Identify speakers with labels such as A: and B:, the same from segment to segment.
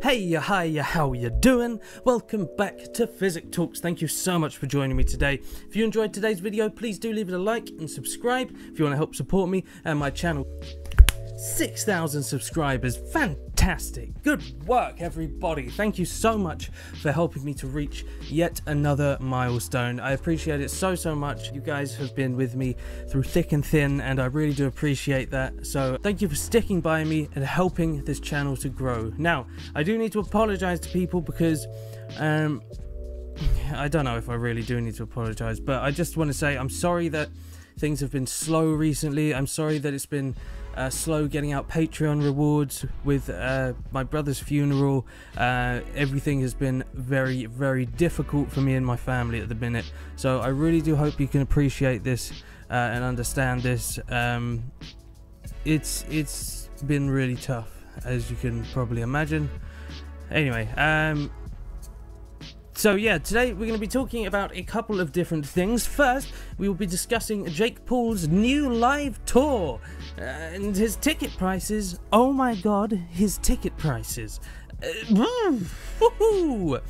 A: Hey, hi, how you doing? Welcome back to Phyzik Talks. Thank you so much for joining me today. If you enjoyed today's video, please do leave it a like and subscribe if you want to help support me and my channel. 6,000 subscribers, fantastic. Good work, everybody. Thank you so much for helping me to reach yet another milestone. I appreciate it so much. You guys have been with me through thick and thin, and I really do appreciate that. So thank you for sticking by me and helping this channel to grow. Now, I do need to apologize to people because I don't know if I really do need to apologize, but I just want to say I'm sorry that things have been slow recently. I'm sorry that it's been slow getting out Patreon rewards with my brother's funeral. Everything has been very difficult for me and my family at the minute, so I really do hope you can appreciate this and understand this. It's been really tough, as you can probably imagine. Anyway, so yeah, today we're going to be talking about a couple of different things. First, we will be discussing Jake Paul's new live tour and his ticket prices. Oh my god, his ticket prices.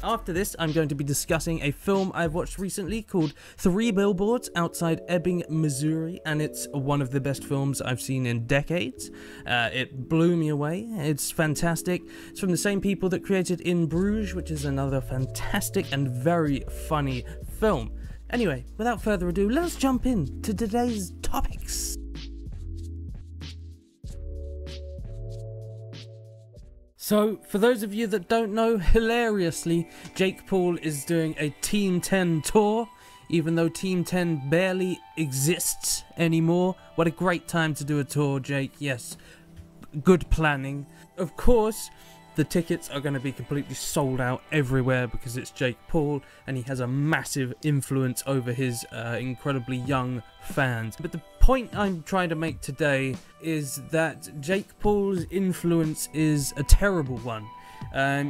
A: After this, I'm going to be discussing a film I've watched recently called Three Billboards Outside Ebbing, Missouri, and it's one of the best films I've seen in decades. It blew me away. It's fantastic. It's from the same people that created In Bruges, which is another fantastic and very funny film. Anyway, without further ado, let's jump in to today's topics. So, for those of you that don't know, hilariously, Jake Paul is doing a Team 10 tour, even though Team 10 barely exists anymore. What a great time to do a tour, Jake. Yes, good planning. Of course, the tickets are going to be completely sold out everywhere because it's Jake Paul and he has a massive influence over his incredibly young fans. But the point I'm trying to make today is that Jake Paul's influence is a terrible one.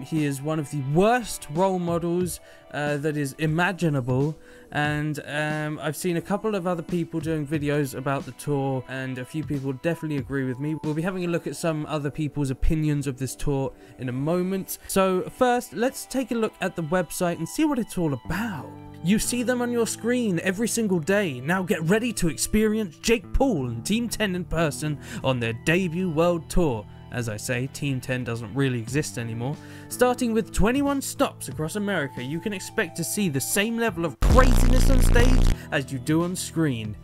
A: He is one of the worst role models that is imaginable, and I've seen a couple of other people doing videos about the tour, and a few people definitely agree with me. We'll be having a look at some other people's opinions of this tour in a moment. So first, let's take a look at the website and see what it's all about. You see them on your screen every single day. Now get ready to experience Jake Paul and Team 10 in person on their debut world tour. As I say, Team 10 doesn't really exist anymore. Starting with 21 stops across America, you can expect to see the same level of craziness on stage as you do on screen.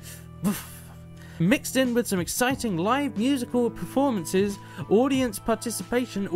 A: Mixed in with some exciting live musical performances, audience participation,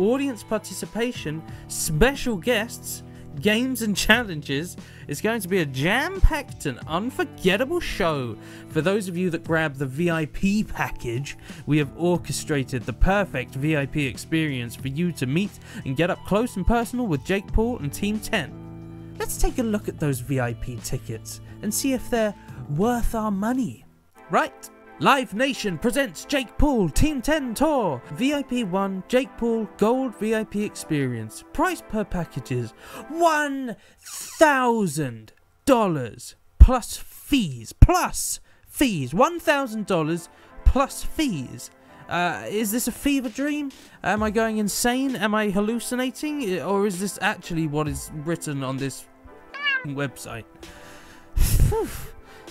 A: special guests, games and challenges, it's going to be a jam-packed and unforgettable show. For those of you that grab the VIP package, we have orchestrated the perfect VIP experience for you to meet and get up close and personal with Jake Paul and Team 10. Let's take a look at those VIP tickets and see if they're worth our money. Right? Live Nation presents Jake Paul Team 10 Tour. VIP 1, Jake Paul Gold VIP Experience. Price per packages, $1,000 plus fees. $1,000 plus fees. Is this a fever dream? Am I going insane? Am I hallucinating? Or is this actually what is written on this website?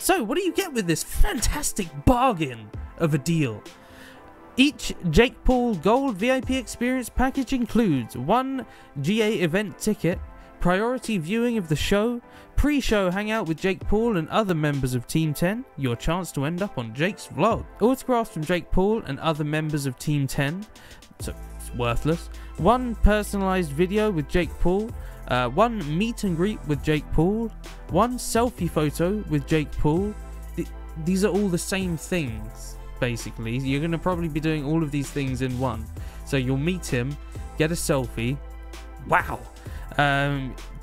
A: So, what do you get with this fantastic bargain of a deal? Each Jake Paul Gold VIP Experience package includes 1 GA event ticket, priority viewing of the show, pre-show hangout with Jake Paul and other members of Team 10, your chance to end up on Jake's vlog, autographs from Jake Paul and other members of Team 10, so it's worthless, 1 personalized video with Jake Paul, 1 meet and greet with Jake Paul, 1 selfie photo with Jake Paul. These are all the same things, basically. You're going to probably be doing all of these things in one. So you'll meet him, get a selfie. Wow.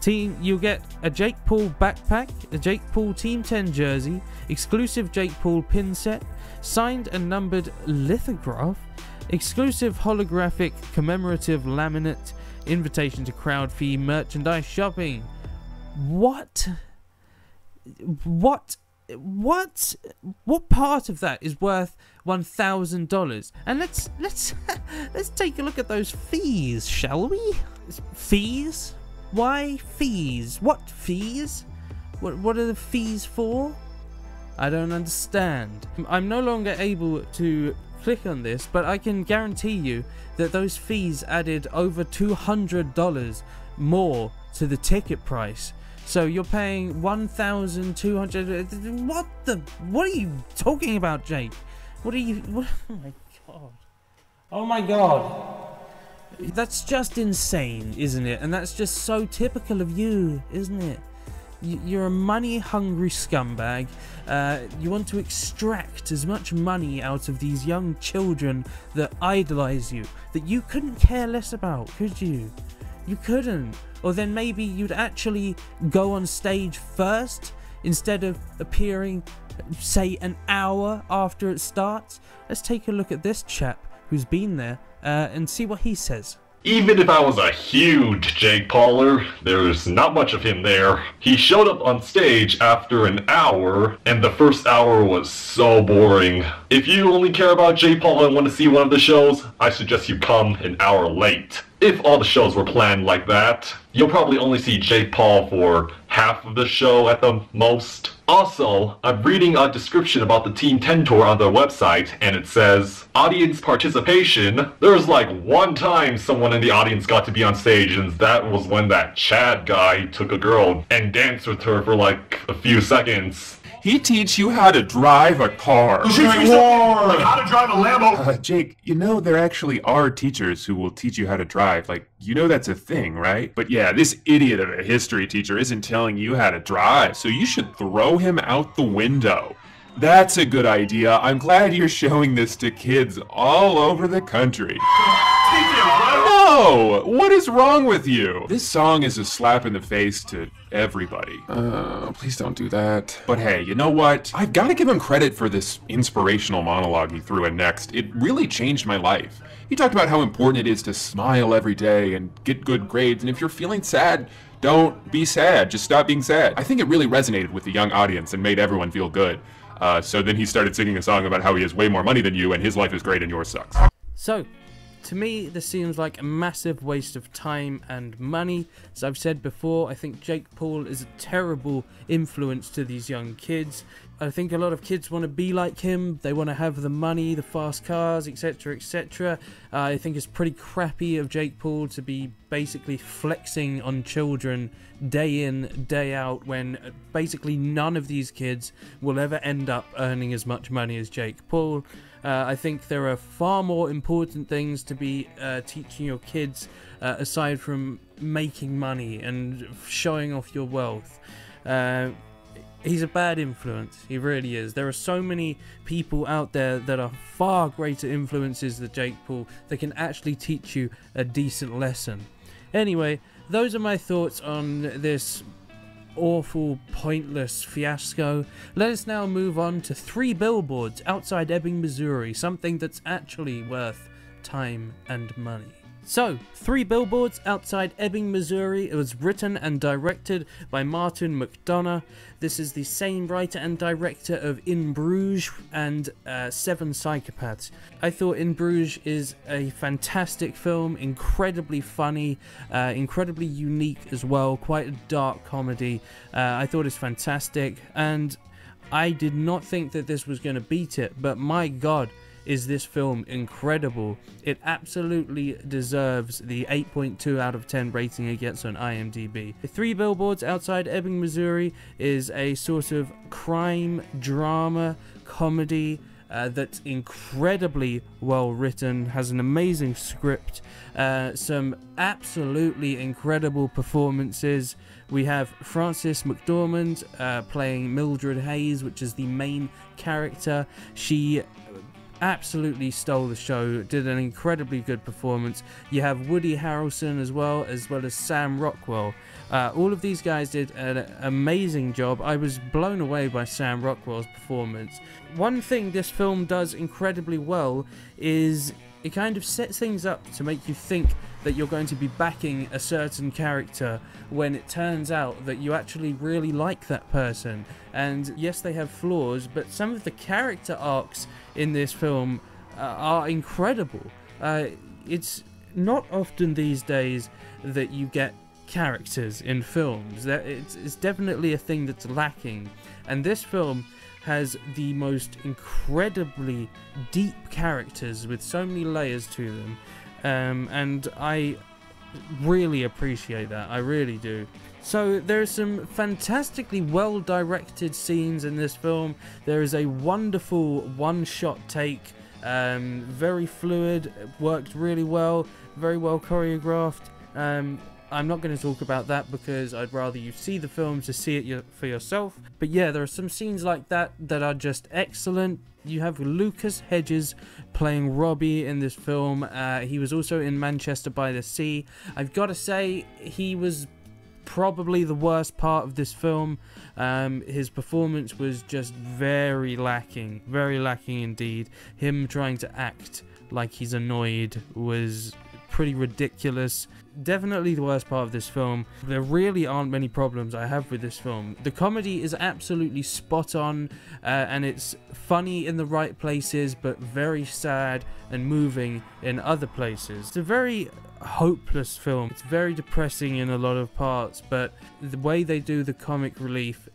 A: You'll get a Jake Paul backpack, a Jake Paul Team 10 jersey, exclusive Jake Paul pin set, signed and numbered lithograph, exclusive holographic commemorative laminate, invitation to crowd fee merchandise shopping. What what part of that is worth $1,000? And let's let's take a look at those fees, shall we? Fees? Why fees? What fees? What are the fees for? I don't understand. I'm no longer able to click on this, but I can guarantee you that those fees added over $200 more to the ticket price. So you're paying $1,200. What are you talking about, Jake? Oh my god. Oh my god. That's just insane, isn't it? And that's just so typical of you, isn't it? You're a money-hungry scumbag. You want to extract as much money out of these young children that idolize you, that you couldn't care less about, could you? You couldn't. Or then maybe you'd actually go on stage first instead of appearing, say, an hour after it starts. Let's take a look at this chap who's been there and see what he says.
B: Even if I was a huge Jake Pauler, there's not much of him there. He showed up on stage after an hour, and the first hour was so boring. If you only care about Jake Paul and want to see one of the shows, I suggest you come an hour late. If all the shows were planned like that, you'll probably only see Jake Paul for half of the show at the most. Also, I'm reading a description about the Team 10 tour on their website, and it says, audience participation. There was like one time someone in the audience got to be on stage, and that was when that Chad guy took a girl and danced with her for like a few seconds.
C: He teach you how to drive a car.
B: Like how to drive a Lambo.
C: Jake, you know there actually are teachers who will teach you how to drive. Like, you know that's a thing, right? But yeah, this idiot of a history teacher isn't telling you how to drive, so you should throw him out the window. That's a good idea. I'm glad you're showing this to kids all over the country. No! What is wrong with you? This song is a slap in the face to everybody. Please don't do that. But hey, you know what? I've got to give him credit for this inspirational monologue he threw in next. It really changed my life. He talked about how important it is to smile every day and get good grades, and if you're feeling sad, don't be sad. Just stop being sad. I think it really resonated with the young audience and made everyone feel good. So then he started singing a song about how he has way more money than you and his life is great and yours sucks.
A: So, to me, this seems like a massive waste of time and money. As I've said before, I think Jake Paul is a terrible influence to these young kids. I think a lot of kids want to be like him. They want to have the money, the fast cars, etc, etc. I think it's pretty crappy of Jake Paul to be basically flexing on children day in, day out, when basically none of these kids will ever end up earning as much money as Jake Paul. I think there are far more important things to be teaching your kids aside from making money and showing off your wealth. He's a bad influence, he really is. There are so many people out there that are far greater influences than Jake Paul that can actually teach you a decent lesson. Anyway, those are my thoughts on this awful, pointless fiasco. Let us now move on to Three Billboards Outside Ebbing, Missouri, something that's actually worth time and money. So, Three Billboards Outside Ebbing, Missouri. It was written and directed by Martin Mcdonagh. This is the same writer and director of In Bruges and Seven Psychopaths. I thought In Bruges is a fantastic film, incredibly funny, incredibly unique as well, quite a dark comedy. I thought it's fantastic, and I did not think that this was going to beat it, but my god, is this film incredible. It absolutely deserves the 8.2 out of 10 rating it gets on IMDb. Three Billboards Outside Ebbing, Missouri is a sort of crime drama comedy that's incredibly well written, has an amazing script, some absolutely incredible performances. We have Frances McDormand playing Mildred Hayes, which is the main character. She absolutely stole the show, did an incredibly good performance. You have Woody Harrelson as well as Sam Rockwell. All of these guys did an amazing job. I was blown away by Sam Rockwell's performance. One thing this film does incredibly well is it kind of sets things up to make you think that you're going to be backing a certain character when it turns out that you actually really like that person. And yes, they have flaws, but some of the character arcs in this film are incredible. It's not often these days that you get characters in films. It's definitely a thing that's lacking, and this film has the most incredibly deep characters with so many layers to them, and I really appreciate that. I really do. So there are some fantastically well directed scenes in this film. There is a wonderful one-shot take, very fluid, worked really well, very well choreographed. I'm not going to talk about that because I'd rather you see the film to see it for yourself. But yeah, there are some scenes like that that are just excellent. You have Lucas Hedges playing Robbie in this film. He was also in Manchester by the Sea. I've got to say, he was probably the worst part of this film. His performance was just very lacking indeed. Him trying to act like he's annoyed was pretty ridiculous. Definitely the worst part of this film. There really aren't many problems I have with this film. The comedy is absolutely spot on, and it's funny in the right places, but very sad and moving in other places. It's a very hopeless film. It's very depressing in a lot of parts, but the way they do the comic relief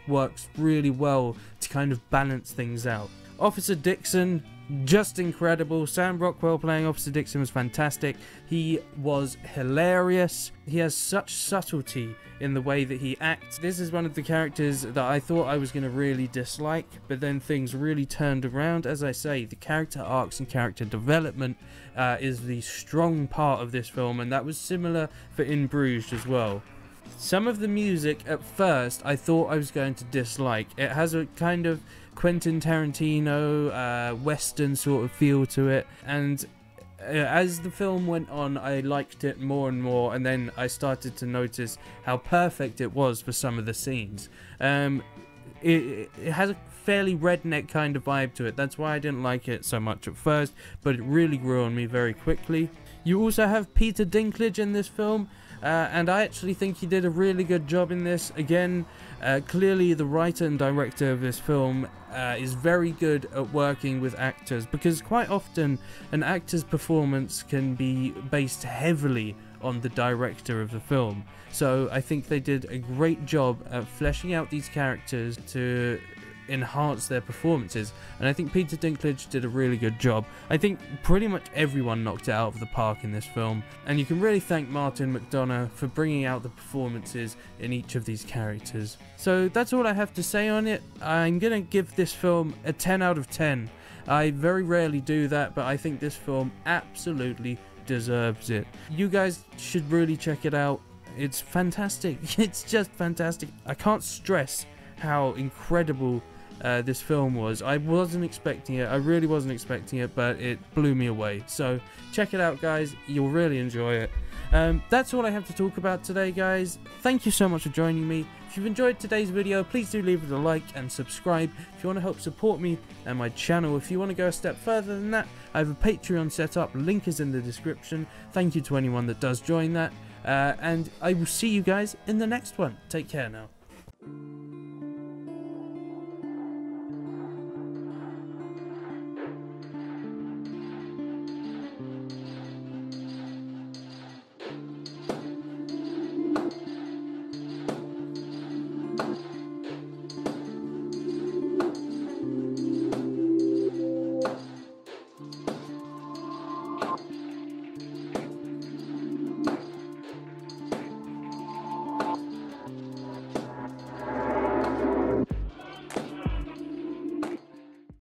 A: works really well to kind of balance things out. Officer Dixon, just incredible. Sam Rockwell playing Officer Dixon was fantastic. He was hilarious. He has such subtlety in the way that he acts. This is one of the characters that I thought I was going to really dislike, but then things really turned around. As I say, the character arcs and character development is the strong part of this film, and that was similar for In Bruges as well. Some of the music at first I thought I was going to dislike. It has a kind of Quentin Tarantino western sort of feel to it, and as the film went on I liked it more and more, and then I started to notice how perfect it was for some of the scenes. It has a fairly redneck kind of vibe to it. That's why I didn't like it so much at first, but it really grew on me very quickly. You also have Peter Dinklage in this film, and I actually think he did a really good job in this. Again, clearly the writer and director of this film is very good at working with actors, because quite often an actor's performance can be based heavily on the director of the film. So I think they did a great job at fleshing out these characters to enhance their performances, and I think Peter Dinklage did a really good job. I think pretty much everyone knocked it out of the park in this film, and you can really thank Martin Mcdonagh for bringing out the performances in each of these characters. So that's all I have to say on it. I'm gonna give this film a 10 out of 10. I very rarely do that, but I think this film absolutely deserves it. You guys should really check it out. It's fantastic. It's just fantastic. I can't stress how incredible this film was. I wasn't expecting it. I really wasn't expecting it, but it blew me away. So check it out, guys. You'll really enjoy it. That's all I have to talk about today, guys. Thank you so much for joining me. If you've enjoyed today's video, please do leave it a like and subscribe if you want to help support me and my channel. If you want to go a step further than that, I have a Patreon set up. Link is in the description. Thank you to anyone that does join that. And I will see you guys in the next one. Take care now.